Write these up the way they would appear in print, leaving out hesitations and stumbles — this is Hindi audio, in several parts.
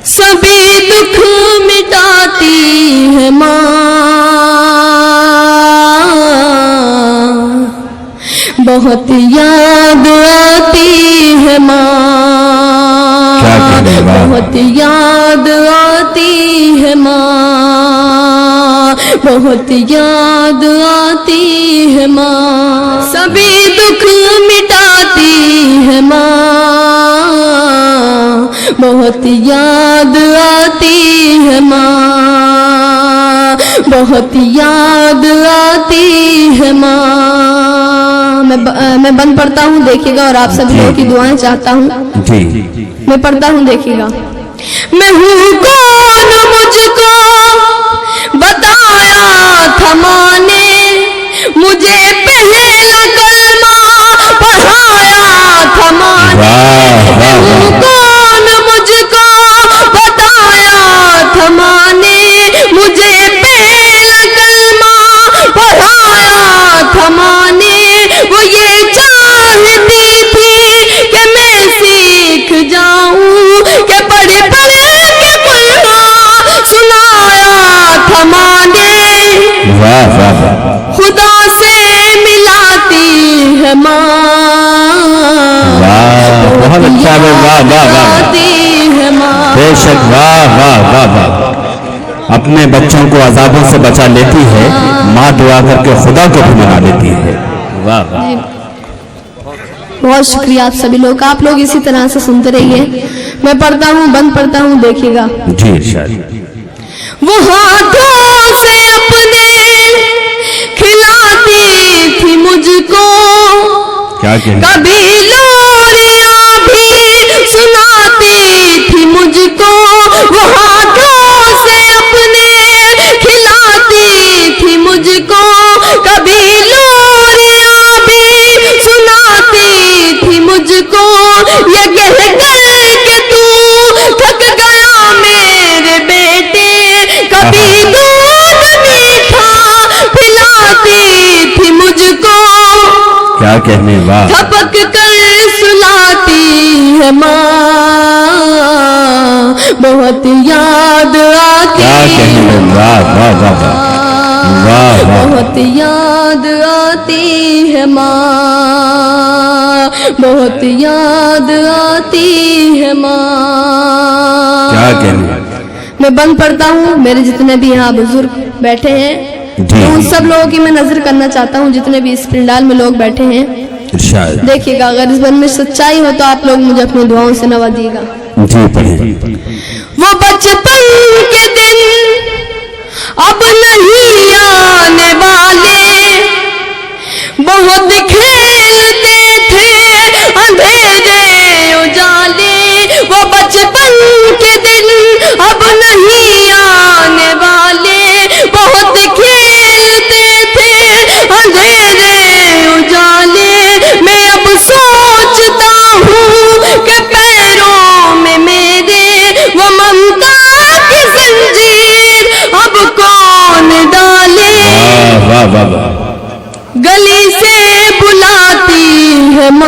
सभी दुख मिटाती है माँ, बहुत याद आती है माँ, बहुत याद आती है माँ, बहुत याद आती है माँ। सभी दुख मिटाती है माँ, बहुत याद आती है माँ, बहुत याद आती है माँ। मैं बंद पढ़ता हूँ, देखिएगा, और आप सभी लोगों की दुआएं चाहता हूँ। मैं पढ़ता हूँ, देखिएगा। मैं हूँ कौन मुझको बताया था माँ ने, मुझे पहला कलमा पढ़ाया था माँ ने। मैं हूँ कौन मुझको बताया था माँ ने, मुझे पहला कलमा पढ़ाया था माँ ने। वो ये चाहती थी कि मैं सीख जाऊं, कि पढ़ पढ़ के कुरान सुनाया था माँ ने। खुदा से मिलाती है माँ, बहुत अच्छा, मिलाती है माँ। बेशक, वाह वाह वाह वाह। अपने बच्चों को अजाबों से बचा लेती है माँ, दुआ करके खुदा को भी मना लेती है। वाह वाह। बहुत शुक्रिया आप सभी लोग, आप लोग इसी तरह से सुनते रहिए। मैं पढ़ता हूँ, बंद पढ़ता हूँ, देखिएगा। जी शायद। वो हाथों से अपने खिलाती थी मुझको, क्या कहना? कभी लोरियां भी सुनाती थी मुझको। वो हाथों से अपने खिलाती थी मुझको, कभी लोरियां भी सुनाती थी मुझको। ये कह कर के तू थक गया मेरे बेटे, कभी दूध मीठा पिलाती थी मुझको। क्या कहने? वाह। झपक कर सुलाती है माँ, बहुत याद आती है वाह वाह वाह वाह, बहुत याद आती है माँ, बहुत याद आती है माँ। क्या कहने? मैं बंद पढ़ता हूँ। मेरे जितने भी यहाँ बुजुर्ग बैठे हैं, तो उन सब लोगों की मैं नजर करना चाहता हूँ, जितने भी इस पंडाल में लोग बैठे हैं। देखिएगा, अगर इस मन में सच्चाई हो तो आप लोग मुझे अपनी दुआओं से नवाजिएगा। वो बचपन के दिन अब नहीं आने वाले, बहुत खेलते थे अंधेरे उजाले। वो बचपन के दिन अब नहीं आने वाले, बहुत खेलते थे अंधेरे उजाले। मैं अब सोचता हूँ कि पैरों में मेरे वो ममता की जंजीर अब कौन डाले। गली से बुलाती है माँ,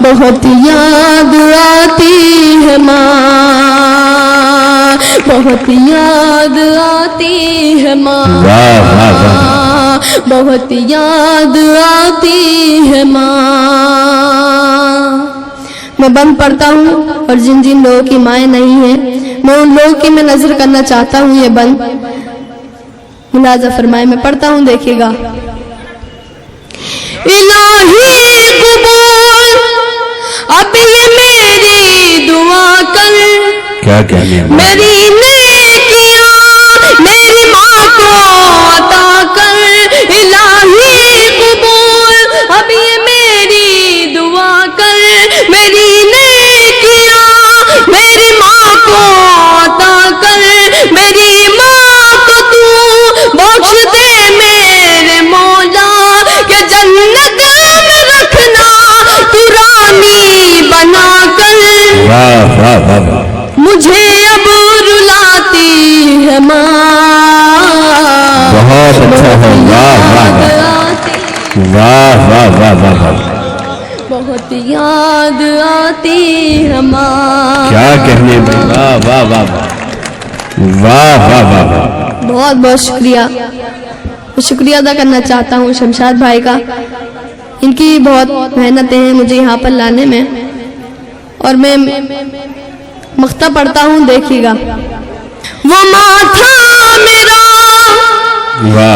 बहुत याद आती है माँ, बहुत याद आती है माँ, बहुत याद आती है माँ। मैं बंद पढ़ता हूँ, और जिन जिन लोगों की माएँ नहीं हैं, मैं उन लोगों की मैं नजर करना चाहता हूँ। ये बंद मुलाजा फरमाए। मैं पढ़ता हूँ, देखिएगा। इलाही कबूल अब ये मेरी दुआ कर, क्या कहने? मेरी नेकियां मेरी माँ को अता कर। इलाही कबूल अब ये मेरी दुआ कर, मेरी नेकियां मेरी माँ को अता कर। मेरी माँ को तू बख्श दे मेरे मौला, के जन्नत में रखना तू रानी बना कर। मुझे अब रुलाती है माँ, बहुत अच्छा है। वाह वाह वाह वाह वाह, बहुत याद आती है माँ। क्या कहने भाई, वाह वाह वाह वाह वाह वाह वाह। बहुत बहुत शुक्रिया, शुक्रिया अदा करना चाहता हूँ शमशाद भाई का। इनकी बहुत मेहनतें हैं मुझे यहाँ पर लाने में, और मैं मख्ता पढ़ता हूँ, देखिएगा। वो माथा मेरा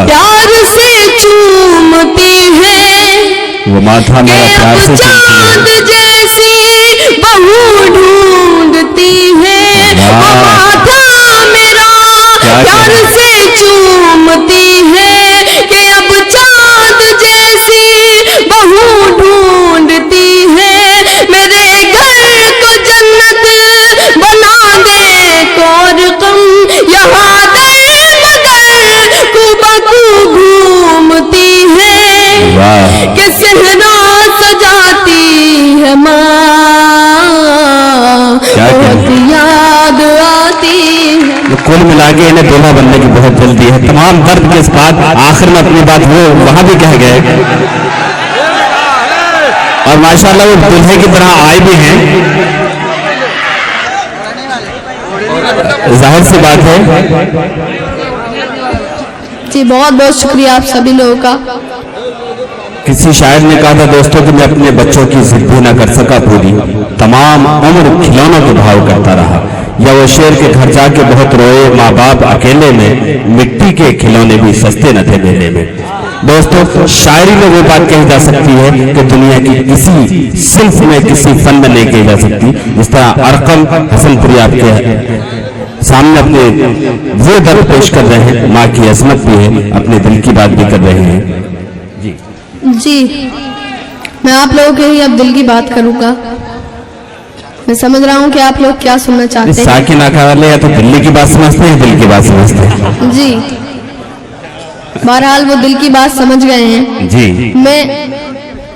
प्यार से चूमती है, वो माथा मेरा प्यार से चांद जैसी बहू ढूंढती है। वो माथा मेरा प्यार से चूमती है, कि अब चांद जैसी बहू ढूंढती है। मेरे घर को जन्नत बना दे और कम यहाँ दे, मगर कुबकू घूमती है, कि सहरा सजाती है माँ, बहुत याद आती है। कुल मिला के इन्हें दूल्हा बनने की बहुत जल्दी है। तमाम दर्द के बाद आखिर में अपनी बात वो वहां भी कह गए, और माशाल्लाह वो दूल्हे की तरह आए भी हैं। जाहिर सी बात है जी, बहुत बहुत शुक्रिया आप सभी लोगों का। किसी शायर ने कहा था दोस्तों कि मैं अपने बच्चों की जिद भी ना कर सका पूरी, तमाम उम्र खिलौनों के भाव करता रहा। या वो शेर के घर जाके बहुत रोए, माँ बाप अकेले में, मिट्टी के खिलौने भी सस्ते न थे मेले में। दोस्तों, शायरी में वो बात कही जा सकती है कि दुनिया की किसी सिर्फ में, किसी फन में नहीं कही जा सकती। जिस तरह अरकम हसनपुरी आपके सामने अपने वो दर्द पेश कर रहे हैं, माँ की अजमत भी है, अपने दिल की बात भी कर रहे हैं। जी, मैं आप लोगों के ही अब दिल की बात करूंगा। मैं समझ रहा हूँ कि आप लोग क्या सुनना चाहते हैं। साकिन आका वाले या तो दिल्ली की बात समझते हैं, दिल की बात समझते हैं। जी, बहरहाल वो दिल की बात समझ गए हैं जी। मैं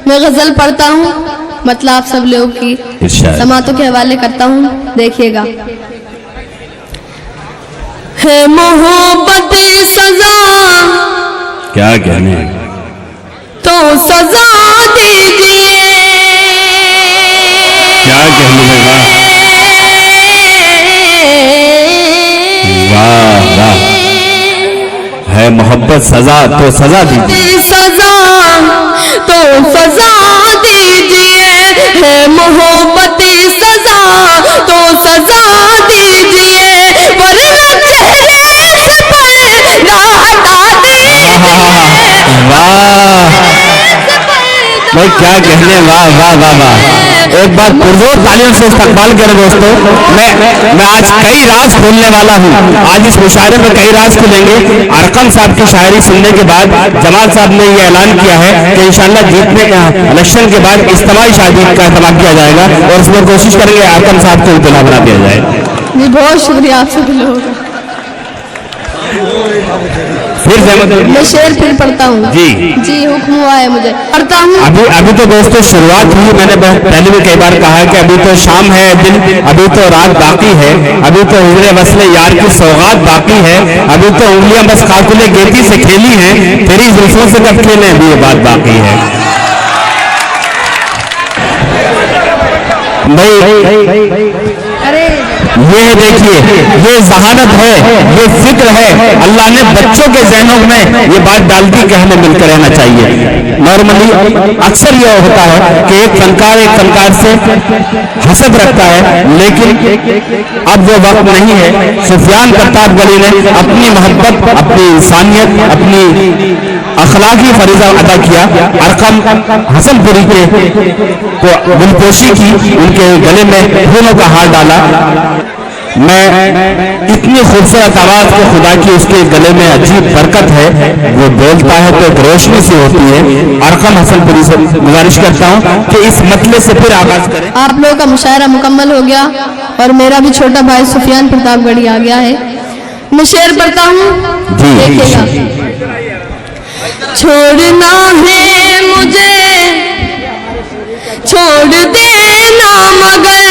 गजल पढ़ता हूँ, मतलब आप सब लोगों की समातों के हवाले करता हूँ, देखिएगा। है मोहब्बत सजा, क्या कहने, तो सजा दीजिए। क्या कहने लगा, वाह वाह। है मोहब्बत सजा तो सजा दीजिए, सजा तो सजा दीजिए। है मोहब्बत सजा तो सजा दीजिए, वरना चेहरे से पर्दा हटा दीजिए। वाह भाई, क्या कहने, वाह वाह वाह वाह। एक बार पुरजोर तालियों से इस्तकबाल करें दोस्तों। मैं आज कई राज खोलने वाला हूँ। आज इस मुशायरे में कई राज खुलेंगे। अरकम साहब की शायरी सुनने के बाद जमाल साहब ने ये ऐलान किया है कि इंशाल्लाह जीतने का इलेक्शन के बाद इज्तिमाई शादी का इंतजाम किया जाएगा, और उसमें कोशिश करेंगे अरकम साहब को दूल्हा बना दिया जाए। जी, बहुत शुक्रिया आप सभी लोगों का। फिर मैं शेर फिर पढ़ता हूँ। जी जी, हुक्म हुआ है मुझे, पढ़ता हूँ। अभी तो दोस्तों शुरुआत हुई। मैंने पहले भी कई बार कहा है कि अभी तो शाम है, दिन, अभी तो रात बाकी है, अभी तो हिजरे वसले यार की सौगात बाकी है, अभी तो उंगलियां बस काकुले गेती से खेली हैं, तेरी जुल्फों से कब खेले, अभी ये बात बाकी है भाई। अरे ये देखिए, ये जहानत है, ये फिक्र है। अल्लाह ने बच्चों के जहनों में ये बात डाल दी कि हमें मिलकर रहना चाहिए। नॉर्मली अक्सर यह होता है कि एक फनकार से हसद रखता है, लेकिन अब वो वक्त नहीं है। सुफियान प्रतापगढ़ी ने अपनी मोहब्बत, अपनी इंसानियत, अपनी अखलाकी फरीजा अदा किया। अरकम हसनपुरी को दिलपोशी की, उनके गले में फूलों का हार डाला। मैं इतनी खूबसूरत आवाज को खुदा की उसके गले में अजीब बरकत है, वो बोलता है तो एक रोशनी सी होती है। अरकम हसनपुरी से गुजारिश करता हूँ कि इस मतले से फिर आगाज करें। आप लोगों का मुशायरा मुकम्मल हो गया, और मेरा भी छोटा भाई सुफियान प्रतापगढ़ी आ गया है। मैं शेर पढ़ता हूँ, देखिएगा। छोड़ना है मुझे, छोड़ देना मगर,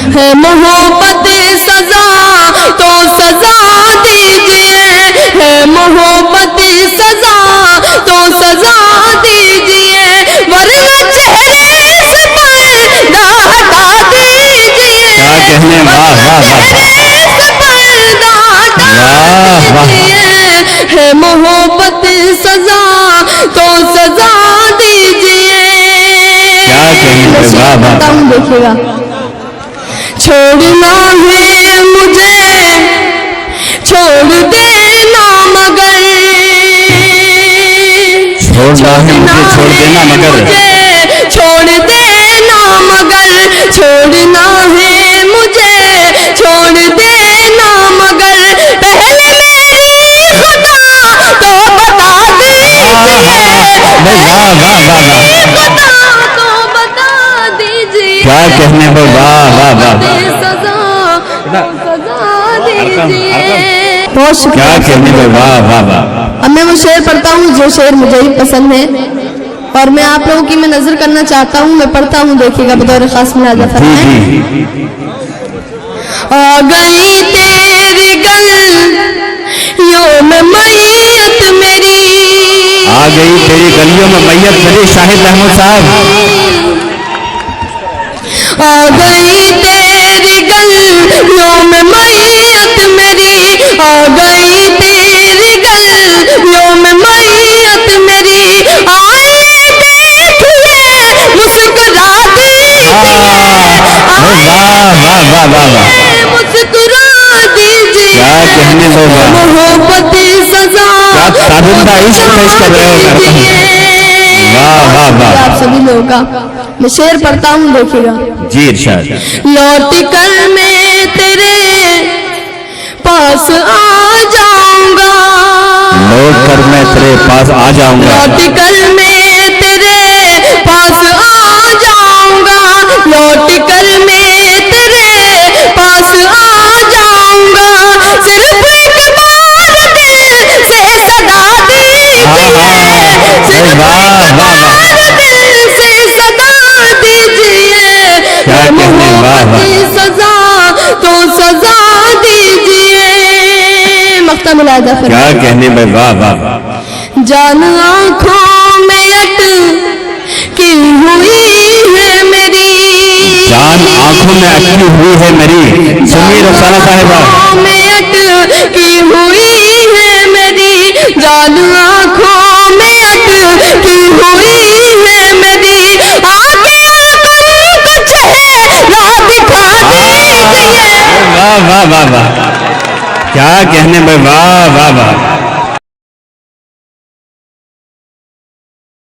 है मोहब्बत सजा तो सजा दीजिए। है मोहब्बत सजा तो सजा दीजिए, वरना चेहरे से पर्दा हटा भाई, वाह, वाह। करता हूँ, देखिएगा। छोड़ना है मुझे छोड़ देना मगर, छोड़ना है मुझे छोड़ देना मगर, छोड़ देना मगर, छोड़ना है मुझे छोड़ देना मगर, पहले मेरी खुदा तो बता दीजिए, वाह वाह वाह वाह, खुदा तो बता दीजिए, क्या कहने पर, वाह वाह वाह, सजा दीजिए। बहुत शुक्रिया। क्या कहने पर, वाह वाह वाह। अब मैं वो शेर पढ़ता हूँ जो शेर मुझे ही पसंद है, और मैं आप लोगों की मैं नजर करना चाहता हूँ, मैं पढ़ता हूँ, देखिएगा बतौर खास मुलाजा फरमाएं। आ गई तेरी गलियों में मैयत मेरी, आ गई तेरी गलियों में मैयत मेरी, शाहिद अहमद साहब। आ गई तेरी गलियों में मैयत मेरी, आ गई तेरी गलियों में मैयत मेरी, आए देखिए मुस्कुरा दीजिए, वाह वाह वाह वाह वाह, मुस्कुरा दीजिए, क्या कहने दो, मोहब्बत सजा क्या तारुण्दा इश्क पेश कर रहे हो, करता हूं। वाह वाह वाह, आप सभी लोगों का मैं शेर पढ़ता हूँ, देखिएगा। जी इरशाद। लौट कर मैं तेरे पास आ जाऊंगा, लौट कर मैं तेरे पास आ जाऊंगा, लौट कर मैं तेरे पास आ जाऊंगा, लौट कर मैं तेरे पास आ जाऊंगा, सिर्फ एक बार दिल से सदा दीजिए, सिर्फ एक बार दिल से सदा दीजिए, क्या कहने, वाह वाह, सजा तो सजा दीजिए। मख्ता मुलादा क्या फरमाइए। कहने भाई, वाह वाह। जान आँखों में अटकी हुई है मेरी, जान आंखों में अटकी हुई है मेरी, सुनिए रुखसाना साहिबा। आँखों में अटकी हुई है मेरी, जान आँखों में अटकी हुई है मेरी, आके कुछ चेहरा दिखा दीजिए। वाह वाह वाह वाह, क्या कहने भाई, वाह वाह वाह।